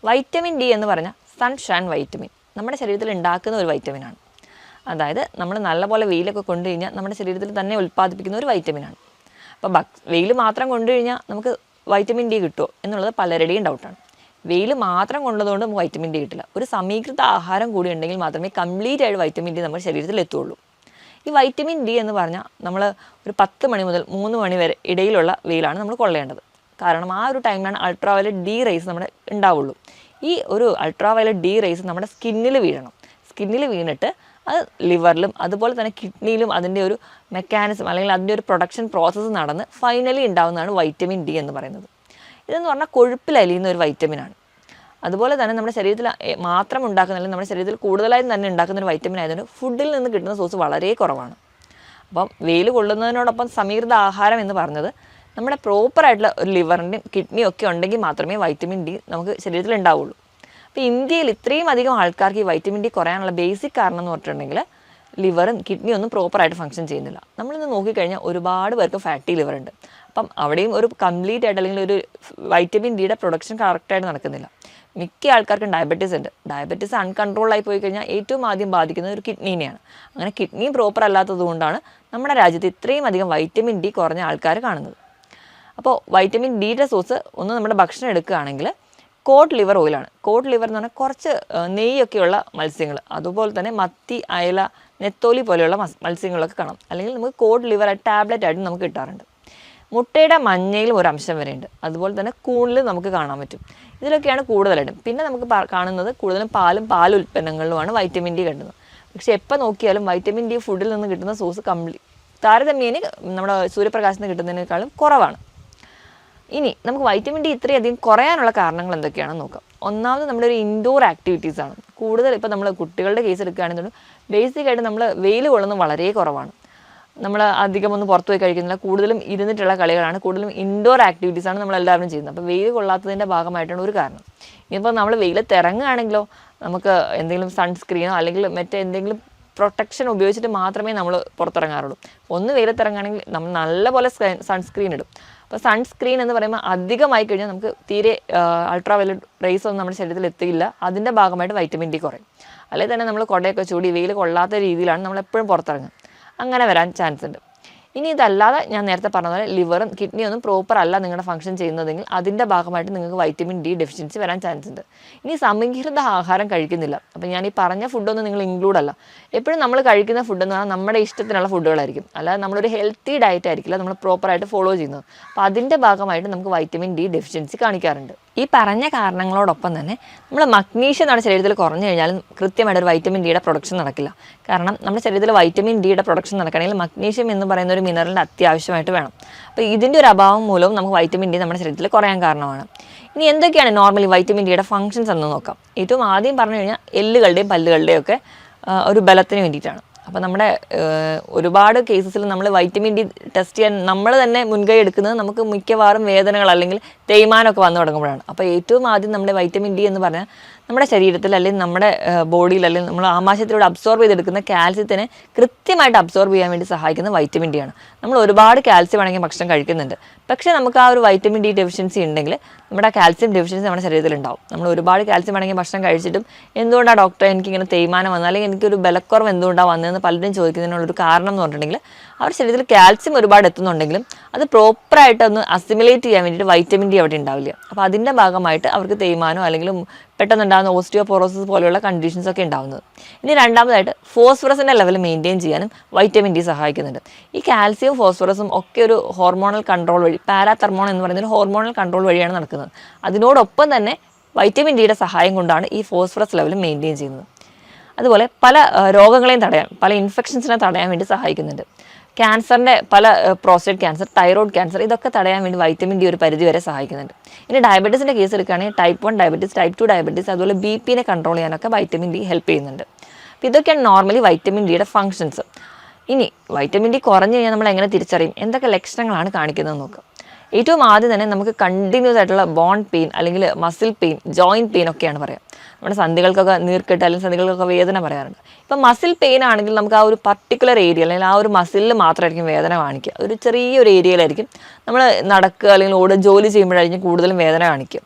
Vitamin D എന്ന് പറഞ്ഞാൽ sunshine vitamin നമ്മുടെ ശരീരത്തിൽ ഉണ്ടാക്കുന്ന ഒരു വൈറ്റമിനാണ്. അതായത് നമ്മൾ നല്ലപോലെ വെയിലൊക്കെ കൊണ്ടു കഴിഞ്ഞാൽ നമ്മുടെ ശരീരത്തിൽ തന്നെ ഉൽപ്പാദിപ്പിക്കുന്ന ഒരു വൈറ്റമിനാണ്. അപ്പോൾ വെയിൽ മാത്രം കൊണ്ടു കഴിഞ്ഞാൽ നമുക്ക് വൈറ്റമിൻ ഡി കിട്ടുമോ എന്നുള്ളത് പലരുടെയും ഡൗട്ടാണ്. വെയിൽ മാത്രം കൊണ്ടതുകൊണ്ട് നമുക്ക് വൈറ്റമിൻ ഡി കിട്ടില്ല. ഒരു സമീകൃത ആഹാരം കൂടി ഉണ്ടെങ്കിൽ മാത്രമേ കംപ്ലീറ്റ് ആയിട്ട് വൈറ്റമിൻ ഡി നമ്മുടെ ശരീരത്തിൽ എത്തുള്ളൂ. ഈ വൈറ്റമിൻ ഡി എന്ന് പറഞ്ഞാൽ നമ്മൾ ഒരു 10 മണി മുതൽ 3 മണി വരെ ഇടയിലുള്ള വെയിലാണ് നമ്മൾ കൊള്ളേണ്ടത്. കാരണം ആ ഒരു ടൈമിലാണ് അൾട്രാവയലറ്റ് ഡി റേസ് നമ്മുടെ ഉണ്ടാവുള്ളൂ. ഈ ഒരു അൾട്രാവയലറ്റ് ഡി റേസ് നമ്മുടെ സ്കിന്നിൽ വീഴണം. സ്കിന്നിൽ വീണിട്ട് അത് ലിവറിലും അതുപോലെ തന്നെ കിഡ്നിയിലും അതിൻ്റെ ഒരു മെക്കാനിസം അല്ലെങ്കിൽ അതിൻ്റെ ഒരു പ്രൊഡക്ഷൻ പ്രോസസ്സ് നടന്ന് ഫൈനലി ഉണ്ടാകുന്നതാണ് വൈറ്റമിൻ ഡി എന്ന് പറയുന്നത്. ഇതെന്ന് പറഞ്ഞാൽ കൊഴുപ്പിൽ അലിയുന്ന ഒരു വൈറ്റമിനാണ്. അതുപോലെ തന്നെ നമ്മുടെ ശരീരത്തിൽ മാത്രം ഉണ്ടാക്കുന്ന അല്ലെങ്കിൽ നമ്മുടെ ശരീരത്തിൽ കൂടുതലായും തന്നെ ഉണ്ടാക്കുന്ന ഒരു വൈറ്റമിൻ ആയതുകൊണ്ട് ഫുഡിൽ നിന്ന് കിട്ടുന്ന സോഴ്സ് വളരെ കുറവാണ്. അപ്പം വെയിൽ കൊള്ളുന്നതിനോടൊപ്പം സമീകൃത ആഹാരം എന്ന് പറഞ്ഞത് നമ്മുടെ പ്രോപ്പറായിട്ടുള്ള ഒരു ലിവറിൻ്റെയും കിഡ്നിയും ഒക്കെ ഉണ്ടെങ്കിൽ മാത്രമേ വൈറ്റമിൻ ഡി നമുക്ക് ശരീരത്തിൽ ഉണ്ടാവുള്ളൂ. അപ്പോൾ ഇന്ത്യയിൽ ഇത്രയും അധികം ആൾക്കാർക്ക് ഈ വൈറ്റമിൻ ഡി കുറയാനുള്ള ബേസിക് കാരണം എന്ന് പറഞ്ഞിട്ടുണ്ടെങ്കിൽ ലിവറും കിഡ്നിയും ഒന്നും പ്രോപ്പറായിട്ട് ഫങ്ഷൻ ചെയ്യുന്നില്ല. നമ്മളിന്ന് നോക്കിക്കഴിഞ്ഞാൽ ഒരുപാട് പേർക്ക് ഫാറ്റി ലിവർ ഉണ്ട്. അപ്പം അവിടെയും ഒരു കംപ്ലീറ്റ് ആയിട്ട് അല്ലെങ്കിൽ ഒരു വൈറ്റമിൻ ഡിയുടെ പ്രൊഡക്ഷൻ കറക്റ്റായിട്ട് നടക്കുന്നില്ല. മിക്ക ആൾക്കാർക്കും ഡയബറ്റീസ് ഉണ്ട്. ഡയബറ്റീസ് അൺകൺട്രോളായി പോയി കഴിഞ്ഞാൽ ഏറ്റവും ആദ്യം ബാധിക്കുന്നത് ഒരു കിഡ്നീനെയാണ്. അങ്ങനെ കിഡ്നിയും പ്രോപ്പർ അല്ലാത്തത് കൊണ്ടാണ് നമ്മുടെ രാജ്യത്ത് ഇത്രയും അധികം വൈറ്റമിൻ ഡി കുറഞ്ഞ ആൾക്കാർ കാണുന്നത്. അപ്പോൾ വൈറ്റമിൻ ഡിയുടെ സോഴ്സ് ഒന്ന് നമ്മുടെ ഭക്ഷണം എടുക്കുകയാണെങ്കിൽ കോഡ് ലിവർ ഓയിലാണ്. കോഡ് ലിവർ എന്ന് പറഞ്ഞാൽ കുറച്ച് നെയ്യൊക്കെയുള്ള മത്സ്യങ്ങൾ, അതുപോലെ തന്നെ മത്തി, അയല, നെത്തോലി പോലെയുള്ള മത്സ്യങ്ങളൊക്കെ കാണാം. അല്ലെങ്കിൽ നമുക്ക് കോഡ് ലിവർ ടാബ്ലറ്റ് ആയിട്ട് നമുക്ക് കിട്ടാറുണ്ട്. മുട്ടയുടെ മഞ്ഞയിലും ഒരു അംശം വരെയുണ്ട്. അതുപോലെ തന്നെ കൂണിൽ നമുക്ക് കാണാൻ പറ്റും. ഇതിലൊക്കെയാണ് കൂടുതലായിട്ടും. പിന്നെ നമുക്ക് കാണുന്നത് കൂടുതലും പാലുൽപ്പന്നങ്ങളിലുമാണ് വൈറ്റമിൻ ഡി കിട്ടുന്നത്. പക്ഷേ എപ്പോൾ നോക്കിയാലും വൈറ്റമിൻ ഡി ഫുഡിൽ നിന്ന് കിട്ടുന്ന സോഴ്സ് താരതമ്യേന നമ്മുടെ സൂര്യപ്രകാശത്തിന് കിട്ടുന്നതിനേക്കാളും കുറവാണ്. ഇനി നമുക്ക് വൈറ്റമിൻ ഡി ഇത്രയധികം കുറയാനുള്ള കാരണങ്ങൾ എന്തൊക്കെയാണെന്ന് നോക്കാം. ഒന്നാമത് നമ്മുടെ ഒരു ഇൻഡോർ ആക്ടിവിറ്റീസാണ് കൂടുതൽ. ഇപ്പോൾ നമ്മൾ കുട്ടികളുടെ കേസ് എടുക്കുകയാണെന്നുണ്ടെങ്കിൽ ബേസിക്കായിട്ട് നമ്മൾ വെയിൽ കൊള്ളുന്നത് വളരെ കുറവാണ്. നമ്മൾ അധികമൊന്നും പുറത്തു പോയി കഴിക്കുന്നില്ല. കൂടുതലും ഇരുന്നിട്ടുള്ള കളികളാണ്, കൂടുതലും ഇൻഡോർ ആക്ടിവിറ്റീസാണ് നമ്മളെല്ലാവരും ചെയ്യുന്നത്. അപ്പോൾ വെയിൽ കൊള്ളാത്തതിൻ്റെ ഭാഗമായിട്ടാണ് ഒരു കാരണം. ഇനിയിപ്പോൾ നമ്മൾ വെയിലത്ത് ഇറങ്ങുകയാണെങ്കിലോ നമുക്ക് എന്തെങ്കിലും സൺസ്ക്രീനോ അല്ലെങ്കിൽ മറ്റെന്തെങ്കിലും പ്രൊട്ടക്ഷൻ ഉപയോഗിച്ചിട്ട് മാത്രമേ നമ്മൾ പുറത്തിറങ്ങാറുള്ളൂ. ഒന്ന് വെയിലത്തിറങ്ങുകയാണെങ്കിൽ നമ്മൾ നല്ലപോലെ സൺസ്ക്രീൻ ഇടും. അപ്പോൾ സൺസ്ക്രീൻ എന്ന് പറയുമ്പോൾ അധികമായി കഴിഞ്ഞാൽ നമുക്ക് തീരെ അൾട്രാവയലറ്റ് റേസ് ഒന്നും നമ്മുടെ ശരീരത്തിൽ എത്തിയില്ല. അതിൻ്റെ ഭാഗമായിട്ട് വൈറ്റമിൻ ഡി കുറയും. അല്ലെങ്കിൽ തന്നെ നമ്മൾ കുടയൊക്കെ ചൂടി വെയിൽ കൊള്ളാത്ത രീതിയിലാണ് നമ്മളെപ്പോഴും പുറത്തിറങ്ങുക. അങ്ങനെ വരാൻ ചാൻസ് ഉണ്ട്. ഇനി ഇതല്ലാതെ ഞാൻ നേരത്തെ പറഞ്ഞ പോലെ ലിവറും കിഡ്നിയും ഒന്നും പ്രോപ്പർ അല്ല നിങ്ങളുടെ ഫംഗ്ഷൻ ചെയ്യുന്നതെങ്കിൽ അതിൻ്റെ ഭാഗമായിട്ട് നിങ്ങൾക്ക് വൈറ്റമിൻ ഡി ഡെഫിഷ്യൻസി വരാൻ ചാൻസ് ഉണ്ട്. ഇനി സമീകൃത ആഹാരം കഴിക്കുന്നില്ല. അപ്പോൾ ഞാൻ ഈ പറഞ്ഞ ഫുഡൊന്നും നിങ്ങൾ ഇൻക്ലൂഡ് അല്ല. എപ്പോഴും നമ്മൾ കഴിക്കുന്ന ഫുഡ് എന്ന് പറഞ്ഞാൽ നമ്മുടെ ഇഷ്ടത്തിനുള്ള ഫുഡുകളായിരിക്കും. അല്ലാതെ നമ്മളൊരു ഹെൽത്തി ഡയറ്റ് ആയിരിക്കില്ല നമ്മൾ പ്രോപ്പറായിട്ട് ഫോളോ ചെയ്യുന്നത്. അപ്പോൾ അതിൻ്റെ ഭാഗമായിട്ട് നമുക്ക് വൈറ്റമിൻ ഡി ഡെഫിഷ്യൻസി കാണിക്കാറുണ്ട്. ഈ പറഞ്ഞ കാരണങ്ങളോടൊപ്പം തന്നെ നമ്മൾ മഗ്നീഷ്യം നമ്മുടെ ശരീരത്തിൽ കുറഞ്ഞു കഴിഞ്ഞാലും കൃത്യമായിട്ടൊരു വൈറ്റമിൻ ഡിയുടെ പ്രൊഡക്ഷൻ നടക്കില്ല. കാരണം നമ്മുടെ ശരീരത്തിൽ വൈറ്റമിൻ ഡിയുടെ പ്രൊഡക്ഷൻ നടക്കണമെങ്കിൽ മഗ്നീഷ്യം എന്ന് പറയുന്ന ഒരു മിനറലിൻ്റെ അത്യാവശ്യമായിട്ട് വേണം. അപ്പോൾ ഇതിൻ്റെ ഒരു അഭാവം മൂലവും നമുക്ക് വൈറ്റമിൻ ഡി നമ്മുടെ ശരീരത്തിൽ കുറയാൻ കാരണമാണ്. ഇനി എന്തൊക്കെയാണ് നോർമലി വൈറ്റമിൻ ഡിയുടെ ഫങ്ഷൻസ് എന്ന് നോക്കാം. ഏറ്റവും ആദ്യം പറഞ്ഞു കഴിഞ്ഞാൽ എല്ലുകളുടെയും പല്ലുകളുടെയും ഒക്കെ ഒരു ബലത്തിന് വേണ്ടിയിട്ടാണ്. അപ്പോൾ നമ്മുടെ ഒരുപാട് കേസസിൽ നമ്മൾ വൈറ്റമിൻ ഡി ടെസ്റ്റ് ചെയ്യാൻ നമ്മൾ തന്നെ മുൻകൈ എടുക്കുന്നത് നമുക്ക് മിക്കവാറും വേദനകൾ അല്ലെങ്കിൽ തേയ്മാനമൊക്കെ വന്നു തുടങ്ങുമ്പോഴാണ്. അപ്പോൾ ഏറ്റവും ആദ്യം നമ്മുടെ വൈറ്റമിൻ ഡി എന്ന് പറഞ്ഞാൽ നമ്മുടെ ശരീരത്തിൽ അല്ലെങ്കിൽ നമ്മുടെ ബോഡിയിൽ അല്ലെങ്കിൽ നമ്മൾ ആമാശയത്തിലൂടെ അബ്സോർബ് ചെയ്തെടുക്കുന്ന കാൽസ്യത്തിനെ കൃത്യമായിട്ട് അബ്സോർബ് ചെയ്യാൻ വേണ്ടി സഹായിക്കുന്ന വൈറ്റമിൻ ഡി ആണ്. നമ്മൾ ഒരുപാട് കാൽസ്യം അടങ്ങിയ ഭക്ഷണം കഴിക്കുന്നുണ്ട്. പക്ഷേ നമുക്ക് ആ ഒരു വൈറ്റമിൻ ഡി ഡെഫിഷ്യൻസി ഉണ്ടെങ്കിൽ നമ്മുടെ കാൽസ്യം ഡെഫിഷ്യൻസി നമ്മുടെ ശരീരത്തിൽ ഉണ്ടാവും. നമ്മൾ ഒരുപാട് കാൽസ്യം അടങ്ങിയ ഭക്ഷണം കഴിച്ചിട്ടും എന്തുകൊണ്ടാണ് ഡോക്ടറെ എനിക്കിങ്ങനെ തേയ്മാനം വന്നത് അല്ലെങ്കിൽ എനിക്കൊരു ബലക്കുറവ് എന്തുകൊണ്ടാണ് വന്നതെന്ന് പലരും ചോദിക്കുന്നതിനുള്ളൊരു കാരണം എന്ന് പറഞ്ഞിട്ടുണ്ടെങ്കിൽ അവരുടെ ശരീരത്തിൽ കാൽസ്യം ഒരുപാട് എത്തുന്നുണ്ടെങ്കിലും അത് പ്രോപ്പറായിട്ട് ഒന്ന് അസിമിലേറ്റ് ചെയ്യാൻ വേണ്ടിയിട്ട് വൈറ്റമിൻ ഡി അവിടെ ഉണ്ടാവില്ല. അപ്പോൾ അതിൻ്റെ ഭാഗമായിട്ട് അവർക്ക് തേയ്മാനോ അല്ലെങ്കിൽ പെട്ടെന്നുണ്ടാകുന്ന ഓസ്റ്റിയോപോറോസിസ് പോലെയുള്ള കണ്ടീഷൻസ് ഒക്കെ ഉണ്ടാകുന്നത്. ഇനി രണ്ടാമതായിട്ട് ഫോസ്ഫറസിൻ്റെ ലെവൽ മെയിൻറ്റെയിൻ ചെയ്യാനും വൈറ്റമിൻ ഡി സഹായിക്കുന്നുണ്ട്. ഈ കാൽസ്യവും ഫോസ്ഫറസും ഒക്കെ ഒരു ഹോർമോണൽ കൺട്രോൾ വഴി പാരാതെർമോൺ എന്ന് പറയുന്ന ഒരു ഹോർമോണൽ കൺട്രോൾ വഴിയാണ് നടക്കുന്നത്. അതിനോടൊപ്പം തന്നെ വൈറ്റമിൻ ഡിയുടെ സഹായം കൊണ്ടാണ് ഈ ഫോസ്ഫറസ് ലെവൽ മെയിൻറ്റെയിൻ ചെയ്യുന്നത്. അതുപോലെ പല രോഗങ്ങളെയും തടയാൻ, പല ഇൻഫെക്ഷൻസിനെ തടയാൻ വേണ്ടി സഹായിക്കുന്നുണ്ട്. ക്യാൻസറിൻ്റെ പല പ്രോസ്റ്റേറ്റ് ക്യാൻസർ, തൈറോയ്ഡ് ക്യാൻസർ ഇതൊക്കെ തടയാൻ വേണ്ടി വൈറ്റമിൻ ഡി ഒരു പരിധി വരെ സഹായിക്കുന്നുണ്ട്. ഇനി ഡയബറ്റീസിൻ്റെ കേസ് എടുക്കുകയാണെങ്കിൽ ടൈപ്പ് 1 ഡയബറ്റീസ്, ടൈപ്പ് 2 ഡയബറ്റീസ്, അതുപോലെ BP കൺട്രോൾ ചെയ്യാനൊക്കെ വൈറ്റമിൻ ഡി ഹെൽപ്പ് ചെയ്യുന്നുണ്ട്. അപ്പോൾ ഇതൊക്കെയാണ് നോർമലി വൈറ്റമിൻ ഡിയുടെ ഫങ്ഷൻസ്. ഇനി വൈറ്റമിൻ ഡി കുറഞ്ഞു കഴിഞ്ഞാൽ നമ്മൾ എങ്ങനെ തിരിച്ചറിയും, എന്തൊക്കെ ലക്ഷണങ്ങളാണ് കാണിക്കുന്നതെന്ന് നോക്കാം. ഏറ്റവും ആദ്യം തന്നെ നമുക്ക് കണ്ടിന്യൂസ് ആയിട്ടുള്ള ബോൺ പെയിൻ അല്ലെങ്കിൽ മസിൽ പെയിൻ, ജോയിൻറ്റ് പെയിൻ ഒക്കെയാണ് പറയുക. നമ്മുടെ സന്ധികൾക്കൊക്കെ നീർക്കെട്ട് അല്ലെങ്കിൽ സന്ധികൾക്കൊക്കെ വേദന പറയാറുണ്ട്. ഇപ്പം മസിൽ പെയിൻ ആണെങ്കിൽ നമുക്ക് ആ ഒരു പർട്ടിക്കുലർ ഏരിയ അല്ലെങ്കിൽ ആ ഒരു മസിലിൽ മാത്രമായിരിക്കും വേദന കാണിക്കുക. ഒരു ചെറിയൊരു ഏരിയയിലായിരിക്കും നമ്മൾ നടക്കുക അല്ലെങ്കിൽ ജോലി ചെയ്യുമ്പോഴായിരിക്കും കൂടുതലും വേദന കാണിക്കുക.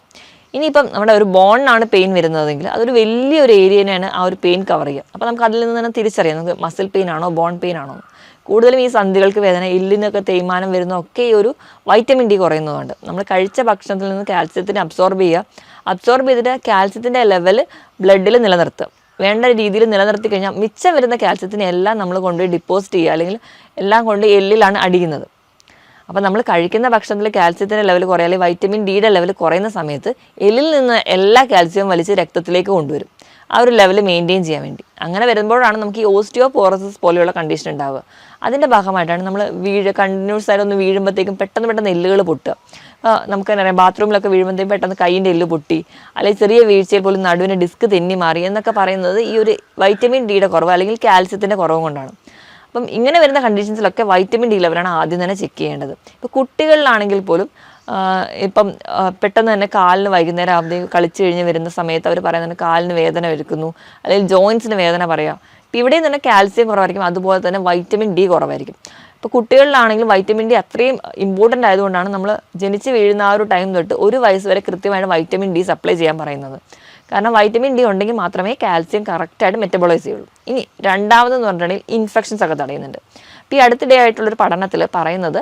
ഇനിയിപ്പം നമ്മുടെ ഒരു ബോണിനാണ് പെയിൻ വരുന്നതെങ്കിൽ അതൊരു വലിയൊരു ഏരിയനെയാണ് ആ ഒരു പെയിൻ കവർ ചെയ്യുക. അപ്പോൾ നമുക്ക് അതിൽ നിന്ന് തന്നെ തിരിച്ചറിയാം നമുക്ക് മസിൽ പെയിൻ ആണോ ബോൺ പെയിൻ ആണോ. കൂടുതലും ഈ സന്ധികൾക്ക് വേദന, എല്ലിനൊക്കെ തേയ്മാനം വരുന്നതൊക്കെ ഈ ഒരു വൈറ്റമിൻ ഡി കുറയുന്നതുകൊണ്ട് നമ്മൾ കഴിച്ച ഭക്ഷണത്തിൽ നിന്ന് കാൽസ്യത്തിനെ അബ്സോർബ് ചെയ്തിട്ട് കാൽസ്യത്തിൻ്റെ ലെവൽ ബ്ലഡിൽ നിലനിർത്തുക. വേണ്ട രീതിയിൽ നിലനിർത്തി കഴിഞ്ഞാൽ മിച്ചം വരുന്ന കാൽസ്യത്തിനെ എല്ലാം നമ്മൾ കൊണ്ടുപോയി ഡിപ്പോസിറ്റ് ചെയ്യുക, അല്ലെങ്കിൽ എല്ലാം കൊണ്ട് എല്ലിലാണ് അടിയുന്നത്. അപ്പോൾ നമ്മൾ കഴിക്കുന്ന ഭക്ഷണത്തിൽ കാൽസ്യത്തിൻ്റെ ലെവൽ കുറയാൻ, അല്ലെങ്കിൽ വൈറ്റമിൻ ഡിയുടെ ലെവൽ കുറയുന്ന സമയത്ത് എല്ലിൽ നിന്ന് എല്ലാ കാൽസ്യവും വലിച്ച് രക്തത്തിലേക്ക് കൊണ്ടുവരും, ആ ഒരു ലെവൽ മെയിൻറ്റെയിൻ ചെയ്യാൻ വേണ്ടി. അങ്ങനെ വരുമ്പോഴാണ് നമുക്ക് ഈ ഓസ്റ്റിയോപോറോസിസ് പോലെയുള്ള കണ്ടീഷൻ ഉണ്ടാവുക. അതിൻ്റെ ഭാഗമായിട്ടാണ് നമ്മൾ കണ്ടിന്യൂസ് ആയിട്ട് ഒന്ന് വീഴുമ്പോഴത്തേക്കും പെട്ടെന്ന് എല്ലുകൾ പൊട്ടുക. നമുക്ക് തന്നെ അറിയാം, ബാത്റൂമിലൊക്കെ വീഴുമ്പോഴത്തേക്കും പെട്ടെന്ന് കൈയിൻ്റെ എല്ല് പൊട്ടി, അല്ലെങ്കിൽ ചെറിയ വീഴ്ചയിൽ പോലും നടുവിന് ഡിസ്ക് തെന്നി മാറി എന്നൊക്കെ പറയുന്നത് ഈ ഒരു വൈറ്റമിൻ ഡിയുടെ കുറവ് അല്ലെങ്കിൽ കാൽസ്യത്തിൻ്റെ കുറവ് കൊണ്ടാണ്. അപ്പം ഇങ്ങനെ വരുന്ന കണ്ടീഷൻസിലൊക്കെ വൈറ്റമിൻ ഡി ലെവലാണ് ആദ്യം തന്നെ ചെക്ക് ചെയ്യേണ്ടത്. ഇപ്പോൾ കുട്ടികളിലാണെങ്കിൽ പോലും ഇപ്പം പെട്ടെന്ന് തന്നെ കാലിന് വൈകുന്നേരം ആകുമ്പോഴത്തേക്ക് കളിച്ച് കഴിഞ്ഞ് വരുന്ന സമയത്ത് അവർ പറയുന്നത് കാലിന് വേദന വരുന്നു, അല്ലെങ്കിൽ ജോയിൻസിന് വേദന പറയാം. ഇപ്പം ഇവിടെയും തന്നെ കാൽസ്യം കുറവായിരിക്കും, അതുപോലെ തന്നെ വൈറ്റമിൻ ഡി കുറവായിരിക്കും. ഇപ്പോൾ കുട്ടികളിലാണെങ്കിലും വൈറ്റമിൻ ഡി അത്രയും ഇമ്പോർട്ടൻ്റ് ആയതുകൊണ്ടാണ് നമ്മൾ ജനിച്ച് വീഴുന്ന ആ ഒരു ടൈം തൊട്ട് ഒരു വയസ്സ് വരെ കൃത്യമായിട്ട് വൈറ്റമിൻ ഡി സപ്ലൈ ചെയ്യാൻ പറയുന്നത്. കാരണം വൈറ്റമിൻ ഡി ഉണ്ടെങ്കിൽ മാത്രമേ കാൽസ്യം കറക്റ്റായിട്ട് മെറ്റബോളൈസ് ചെയ്യുള്ളൂ. ഇനി രണ്ടാമതെന്ന് പറഞ്ഞിട്ടുണ്ടെങ്കിൽ ഇൻഫെക്ഷൻസ് ഒക്കെ തടയുന്നുണ്ട്. ഇപ്പോൾ ഈ അടുത്തിടെ ആയിട്ടുള്ളൊരു പഠനത്തിൽ പറയുന്നത്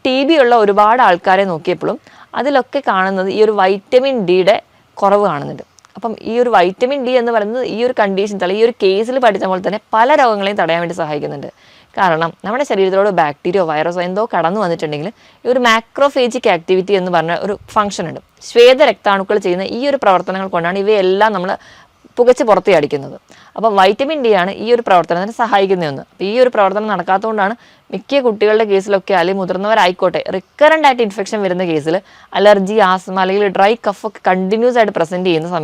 TB ഉള്ള ഒരുപാട് ആൾക്കാരെ നോക്കിയപ്പോഴും അതിലൊക്കെ കാണുന്നത് ഈ ഒരു വൈറ്റമിൻ ഡിയുടെ കുറവ് കാണുന്നുണ്ട്. അപ്പം ഈ ഒരു വൈറ്റമിൻ ഡി എന്ന് പറയുന്നത് ഈ ഒരു കണ്ടീഷൻ ഈ ഒരു കേസിൽ പഠിച്ച പോലെ തന്നെ പല രോഗങ്ങളെയും തടയാൻ വേണ്ടി സഹായിക്കുന്നുണ്ട്. കാരണം നമ്മുടെ ശരീരത്തിലോട് ബാക്ടീരിയോ വൈറസോ എന്തോ കടന്നു വന്നിട്ടുണ്ടെങ്കിൽ ഈ ഒരു മാക്രോഫേജിക് ആക്ടിവിറ്റി എന്ന് പറഞ്ഞ ഒരു ഫംഗ്ഷൻ ഉണ്ട്. ശ്വേത രക്താണുക്കൾ ചെയ്യുന്ന ഈ ഒരു പ്രവർത്തനങ്ങൾ കൊണ്ടാണ് ഇവയെല്ലാം നമ്മൾ പുകച്ച് പുറത്തേ അടിക്കുന്നത്. അപ്പോൾ വൈറ്റമിൻ ഡി ആണ് ഈ ഒരു പ്രവർത്തനത്തിന് സഹായിക്കുന്നതെന്ന്. അപ്പോൾ ഈ ഒരു പ്രവർത്തനം നടക്കാത്തതുകൊണ്ടാണ് മിക്ക കുട്ടികളുടെ കേസിലൊക്കെ, അല്ലെങ്കിൽ മുതിർന്നവരായിക്കോട്ടെ, റിക്കറൻ്റ് ആയിട്ട് ഇൻഫെക്ഷൻ വരുന്ന കേസിൽ അലർജി, ആസ്മ അല്ലെങ്കിൽ ഡ്രൈ കഫ് ഒക്കെ കണ്ടിന്യൂസ് ആയിട്ട് പ്രസൻറ്റ് ചെയ്യുന്ന സമയത്ത്